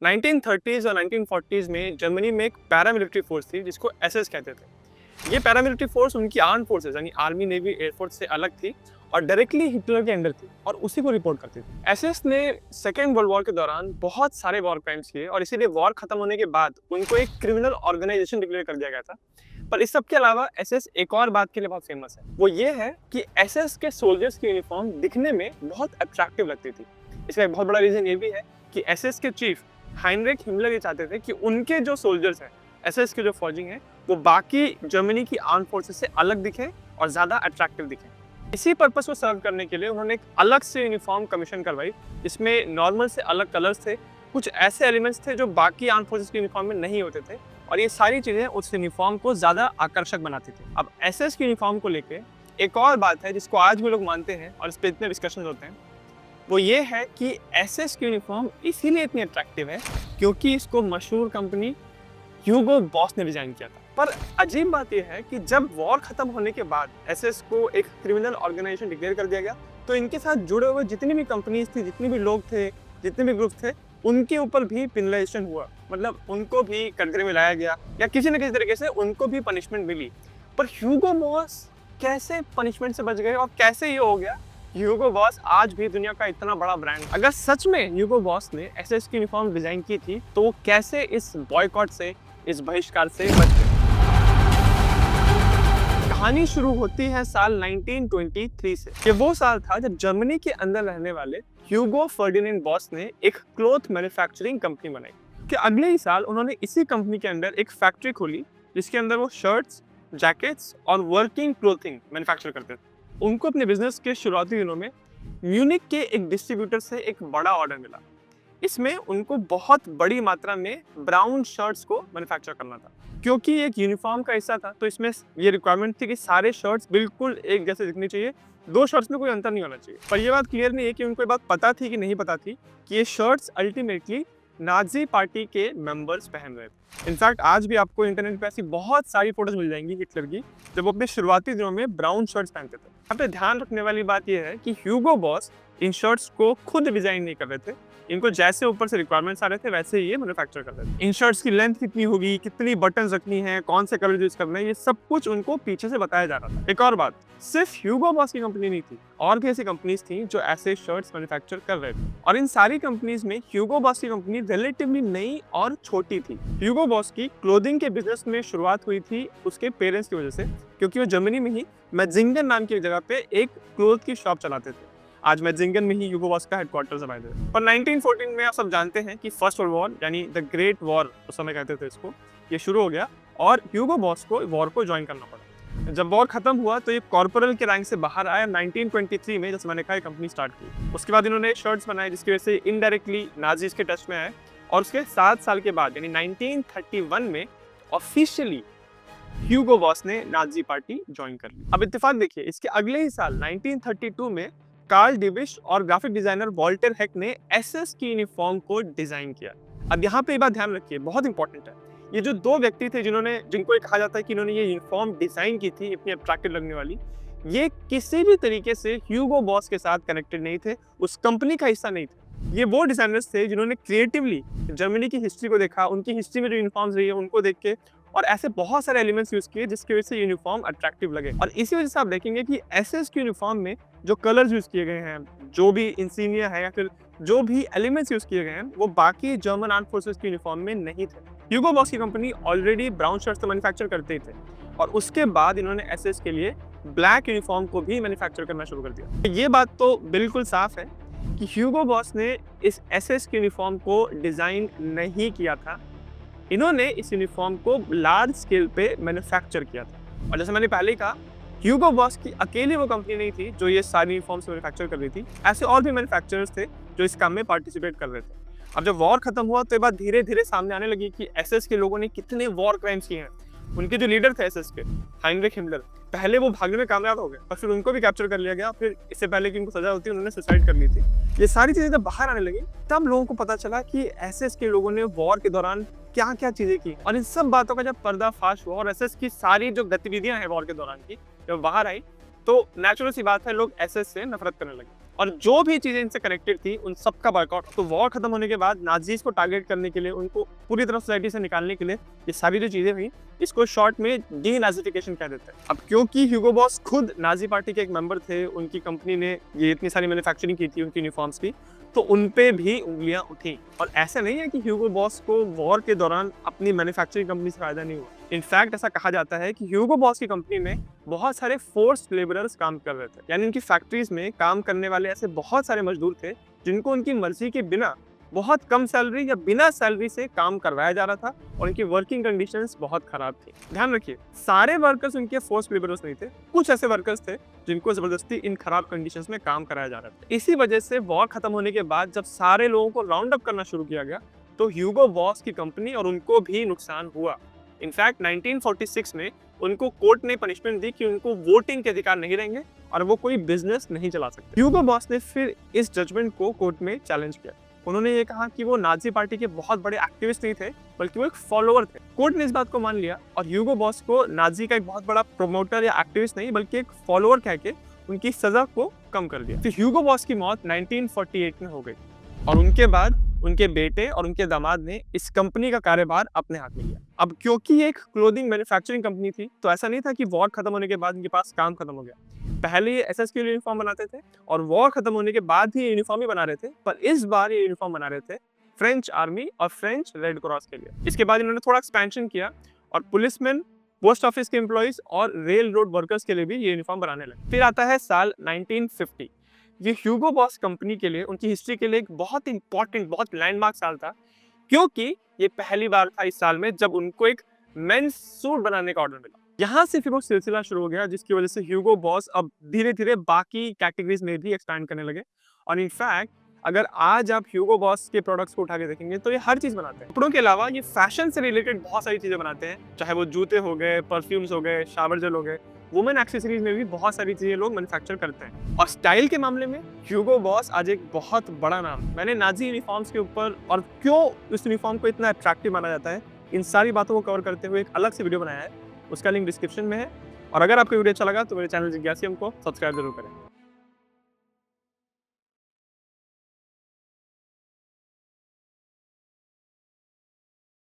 1930s और 1940s में Germany में एक पैरामिलिट्री फोर्स थी जिसको एसएस कहते थे। ये पैरामिलिट्री फोर्स उनकी आर्म फोर्सेस यानी आर्मी, नेवी, एयरफोर्स से अलग थी और डायरेक्टली हिटलर के अंडर थी और उसी को रिपोर्ट करती थी। एसएस ने सेकेंड वर्ल्ड वॉर के दौरान बहुत सारे वॉर क्राइम्स किए और इसीलिए वॉर खत्म होने के बाद उनको एक क्रिमिनल ऑर्गेनाइजेशन डिक्लेयर कर दिया गया था। पर इस सब के अलावा एसएस एक और बात के लिए बहुत फेमस है, वो ये है कि एसएस के सोल्जर्स की यूनिफॉर्म दिखने में बहुत अट्रैक्टिव लगती थी। इसका एक बहुत बड़ा रीजन ये भी है कि एसएस के चीफ हाइनरिक हिमलर ये चाहते थे कि उनके जो सोल्जर्स हैं, एसएस के जो फौजी हैं, वो बाकी जर्मनी की आर्म फोर्सेस से अलग दिखें और ज़्यादा अट्रैक्टिव दिखें। इसी पर्पस को सर्व करने के लिए उन्होंने एक अलग से यूनिफॉर्म कमीशन करवाई जिसमें नॉर्मल से अलग कलर्स थे, कुछ ऐसे एलिमेंट्स थे जो बाकी आर्म फोर्सेस की यूनिफॉर्म में नहीं होते थे और ये सारी चीज़ें उस यूनिफॉर्म को ज़्यादा आकर्षक बनाती थी। अब एसएस की यूनिफॉर्म को लेके एक और बात है जिसको आज भी लोग मानते हैं और इस पर इतने डिस्कशन होते हैं, वो ये है कि एसएस की यूनिफॉर्म इसीलिए इतनी अट्रैक्टिव है क्योंकि इसको मशहूर कंपनी ह्यूगो बॉस ने डिजाइन किया था। पर अजीब बात यह है कि जब वॉर खत्म होने के बाद एसएस को एक क्रिमिनल ऑर्गेनाइजेशन डिक्लेयर कर दिया गया तो इनके साथ जुड़े हुए जितनी भी कंपनीज थी, जितने भी लोग थे, जितने भी ग्रुप थे, उनके ऊपर भी पेनलाइजेशन हुआ। मतलब उनको भी कटघरे में लाया गया या किसी न किसी तरीके से उनको भी पनिशमेंट मिली। पर ह्यूगो बॉस कैसे पनिशमेंट से बच गए और कैसे ये हो गया? ह्यूगो बॉस आज भी दुनिया का इतना बड़ा ब्रांड। अगर सच में ह्यूगो बॉस ने एसएस की यूनिफॉर्म डिजाइन की थी तो वो कैसे इस बॉयकॉट से, इस बहिष्कार से बच गए? कहानी शुरू होती है साल 1923 से। ये वो साल था जब जर्मनी के अंदर रहने वाले ह्यूगो फर्डिनेंड बॉस ने एक क्लॉथ मैन्युफैक्चरिंग कंपनी बनाई कि अगले ही साल उन्होंने इसी कंपनी के अंदर एक फैक्ट्री खोली जिसके अंदर वो शर्ट्स, जैकेट्स और वर्किंग क्लोथिंग मैन्युफैक्चर करते थे। उनको अपने बिजनेस के शुरुआती दिनों में म्यूनिक के एक डिस्ट्रीब्यूटर से एक बड़ा ऑर्डर मिला। इसमें उनको बहुत बड़ी मात्रा में ब्राउन शर्ट्स को मैन्युफैक्चर करना था। क्योंकि एक यूनिफॉर्म का हिस्सा था तो इसमें ये रिक्वायरमेंट थी कि सारे शर्ट्स बिल्कुल एक जैसे दिखनी चाहिए, दो शर्ट्स में कोई अंतर नहीं होना चाहिए। पर यह बात क्लियर नहीं है कि उनको ये बात पता थी कि नहीं पता थी कि ये शर्ट्स अल्टीमेटली नाजी पार्टी के मेंबर्स पहन रहे थे। इनफैक्ट आज भी आपको इंटरनेट पे ऐसी बहुत सारी फोटोज मिल जाएंगी हिटलर की जब वो अपने शुरुआती दिनों में ब्राउन शर्ट्स पहनते थे। यहाँ पे ध्यान रखने वाली बात यह है कि ह्यूगो बॉस इन शर्ट्स को खुद डिजाइन नहीं कर रहे थे, इनको जैसे ऊपर से रिक्वायरमेंट्स आ रहे थे वैसे ही ये मैन्युफैक्चर कर रहे थे। इन शर्ट्स की लेंथ कितनी होगी, कितनी बटन्स रखनी है, कौन से कलर यूज करना है, ये सब कुछ उनको पीछे से बताया जा रहा था। एक और बात, सिर्फ ह्यूगो बॉस की कंपनी नहीं थी, और भी ऐसी कंपनीज थी जो ऐसे शर्ट्स मैन्युफैक्चर कर रहे थे और इन सारी कंपनीज में ह्यूगो बॉस की कंपनी रिलेटिवली नई और छोटी थी। ह्यूगो बॉस की क्लोथिंग के बिजनेस में शुरुआत हुई थी उसके पेरेंट्स की वजह से, क्योंकि वो जर्मनी में ही मेट्जिंगन नाम की एक जगह पे एक क्लोथ की शॉप चलाते थे। आज मेट्जिंगन में ही ह्यूगो बॉस का हेडक्वार्टर्स है। पर 1914 में आप सब जानते हैं कि फर्स्ट वर्ल्ड वॉर यानी द ग्रेट वॉर उस समय कहते थे इसको, ये शुरू हो गया और ह्यूगो बॉस को वॉर को ज्वाइन करना पड़ा। जब वॉर खत्म हुआ तो ये कॉर्पोरल के रैंक से बाहर आया। 1923 में जैसे मैंने कहा कंपनी स्टार्ट की। उसके बाद इन्होंने शर्ट्स बनाए जिसकी वजह से इनडायरेक्टली नाजीज के टच में आए और उसके 7 साल के बाद यानी 1931 में ऑफिशियली ह्यूगो बॉस ने नाजी पार्टी ज्वाइन कर ली। अब इत्तेफाक देखिए, इसके अगले ही साल 1932 में कार्ल डिविश और ग्राफिक डिजाइनर वॉल्टर हेक ने एसएस की यूनिफॉर्म को डिजाइन किया। अब यहाँ पे ये बात ध्यान रखिए, बहुत इंपॉर्टेंट है, ये जो दो व्यक्ति थे जिनको ये कहा जाता है कि इन्होंने ये यूनिफॉर्म डिजाइन की थी इतनी अट्रैक्टिव लगने वाली, ये किसी भी तरीके से ह्यूगो बॉस के साथ कनेक्टेड नहीं थे, उस कंपनी का हिस्सा नहीं थे। ये वो डिजाइनर्स थे जिन्होंने क्रिएटिवली जर्मनी की हिस्ट्री को देखा, उनकी हिस्ट्री में जो यूनिफॉर्म्स रही है उनको देख के और ऐसे बहुत सारे एलिमेंट्स यूज किए जिसकी वजह से यूनिफॉर्म अट्रैक्टिव लगे। और इसी वजह से आप देखेंगे कि एसएस की यूनिफॉर्म में जो कलर्स यूज किए गए हैं, जो भी इंसिग्निया है या फिर जो भी एलिमेंट्स यूज किए गए हैं, वो बाकी जर्मन आर्म फोर्सेस की यूनिफॉर्म में नहीं थे। ह्यूगो बॉस की कंपनी ऑलरेडी ब्राउन शर्ट्स तो मैन्युफैक्चर करते ही थे और उसके बाद इन्होंने एसएस के लिए ब्लैक यूनिफॉर्म को भी मैन्युफैक्चर करना शुरू कर दिया। ये बात तो बिल्कुल साफ है कि ह्यूगो बॉस ने इस एसएस की यूनिफॉर्म को डिजाइन नहीं किया था, इन्होंने इस यूनिफॉर्म को लार्ज स्केल पे मैन्युफैक्चर किया था। और जैसे मैंने पहले कहा, ह्यूगो बॉस की अकेली वो कंपनी नहीं थी जो ये सारी यूनिफॉर्म्स मैन्युफैक्चर कर रही थी, ऐसे और भी मैन्युफैक्चरर्स थे जो इस काम में पार्टिसिपेट कर रहे थे। अब जब वॉर खत्म हुआ तो ये बात धीरे धीरे सामने आने लगी कि एसएस के लोगों ने कितने वॉर क्राइम्स किए हैं। उनके जो लीडर थे एसएस के, हाइनरिक हिमलर, पहले वो भागने में कामयाब हो गए पर फिर उनको भी कैप्चर कर लिया गया। फिर इससे पहले कि उनको सजा होती उन्होंने सुसाइड कर ली थी। ये सारी चीजें जब बाहर आने लगी तब लोगों को पता चला कि एसएस के लोगों ने वॉर के दौरान क्या क्या चीजें की और इन सब बातों का जब पर्दाफाश हुआ और एसएस की सारी जो गतिविधियां हैं वॉर के दौरान की जब बाहर आई तो नेचुरल सी बात है, लोग एसएस से नफरत करने लगे। और जो भी चीजें इनसे कनेक्टेड थी उन सब का बायकॉट। तो वॉर खत्म होने के बाद नाजीज को टारगेट करने के लिए, उनको पूरी तरह सोसाइटी से निकालने के लिए ये सारी जो चीजें हुई, इसको शॉर्ट में डीनाजिफिकेशन कह देते हैं। अब क्योंकि ह्यूगो बॉस खुद नाजी पार्टी के एक मेंबर थे, उनकी कंपनी ने ये इतनी सारी मैन्युफैक्चरिंग की थी उनकी यूनिफॉर्म्स की, तो उन पे भी उंगलियां उठी। और ऐसा नहीं है कि ह्यूगो बॉस को वॉर के दौरान अपनी मैन्युफैक्चरिंग कंपनी से फायदा नहीं हुआ। इनफैक्ट ऐसा कहा जाता है कि ह्यूगो बॉस की कंपनी में बहुत सारे फोर्स्ड लेबरर्स काम कर रहे थे, यानी इनकी फैक्ट्रीज में काम करने वाले ऐसे बहुत सारे मजदूर थे जिनको उनकी मर्जी के बिना बहुत कम सैलरी या बिना सैलरी से काम करवाया जा रहा था, और इनकी वर्किंग कंडीशंस बहुत खराब थी। ध्यान रखिए, सारे वर्कर्स उनके फोर्स्ड लेबरर्स नहीं थे, कुछ ऐसे वर्कर्स थे जिनको जबरदस्ती इन खराब कंडीशंस में काम कराया जा रहा था। इसी वजह से वॉर खत्म होने के बाद जब सारे लोगों को राउंड अप करना शुरू किया गया, तो ह्यूगो बॉस की कंपनी और उनको भी नुकसान हुआ। इनफैक्ट 1946 में उनको कोर्ट ने पनिशमेंट दी कि उनको वोटिंग के अधिकार नहीं रहेंगे और वो कोई बिजनेस नहीं चला सकते। ह्यूगो बॉस ने फिर इस जजमेंट को कोर्ट में चैलेंज किया। उन्होंने ये कहा कि वो नाजी पार्टी के बहुत बड़े एक्टिविस्ट नहीं थे, बल्कि वो एक फॉलोअर थे। कोर्ट ने इस बात को मान लिया और ह्यूगो बॉस को नाजी का एक बहुत बड़ा प्रोमोटर या एक्टिविस्ट नहीं, बल्कि एक फॉलोअर कह के उनकी सजा को कम कर दिया। फिर ह्यूगो बॉस की मौत 1948 में हो गई और उनके बाद उनके बेटे और उनके दामाद ने इस कंपनी का कार्यभार अपने हाथ में लिया। अब क्योंकि ये एक क्लोथिंग मैन्युफैक्चरिंग कंपनी थी, तो ऐसा नहीं था कि वॉर खत्म होने के बाद इनके पास काम खत्म हो गया। पहले ये एसएस के यूनिफॉर्म बनाते थे और वॉर खत्म होने के बाद ही यूनिफॉर्म ही बना रहे थे, पर इस बार ये यूनिफॉर्म बना रहे थे फ्रेंच आर्मी और फ्रेंच रेड क्रॉस के लिए। इसके बाद इन्होंने थोड़ा एक्सपेंशन किया और पुलिसमैन, पोस्ट ऑफिस के एम्प्लॉइज और रेल रोड वर्कर्स के लिए भी ये यूनिफॉर्म बनाने लगे। फिर आता है साल 1950। ये ह्यूगो बॉस कंपनी के लिए, उनकी हिस्ट्री के लिए एक बहुत इंपॉर्टेंट, बहुत लैंडमार्क साल था, क्योंकि ये पहली बार था इस साल में जब उनको एक मेंस सूट बनाने का ऑर्डर मिला। यहाँ से फिर वो सिलसिला शुरू हो गया, जिसकी वजह से ह्यूगो बॉस अब धीरे धीरे बाकी कैटेगरीज में भी एक्सपैंड करने लगे। और इनफैक्ट अगर आज आप ह्यूगो बॉस के प्रोडक्ट्स को उठा के देखेंगे तो ये हर चीज बनाते हैं। कपड़ों के अलावा ये फैशन से रिलेटेड बहुत सारी चीजें बनाते हैं, चाहे वो जूते हो गए, परफ्यूम्स हो गए, शावर जेल हो गए, वुमेन एक्सेसरीज में भी बहुत सारी चीजें लोग मैन्युफैक्चर करते हैं। और स्टाइल के मामले में ह्यूगो बॉस आज एक बहुत बड़ा नाम है। मैंने नाजी यूनिफॉर्म्स के ऊपर और क्यों इस यूनिफॉर्म को इतना अट्रैक्टिव माना जाता है, इन सारी बातों को कवर करते हुए एक अलग से वीडियो बनाया है, उसका लिंक डिस्क्रिप्शन में है। और अगर आपको वीडियो अच्छा लगा तो मेरे चैनल जिज्ञासियम को सब्सक्राइब जरूर करें।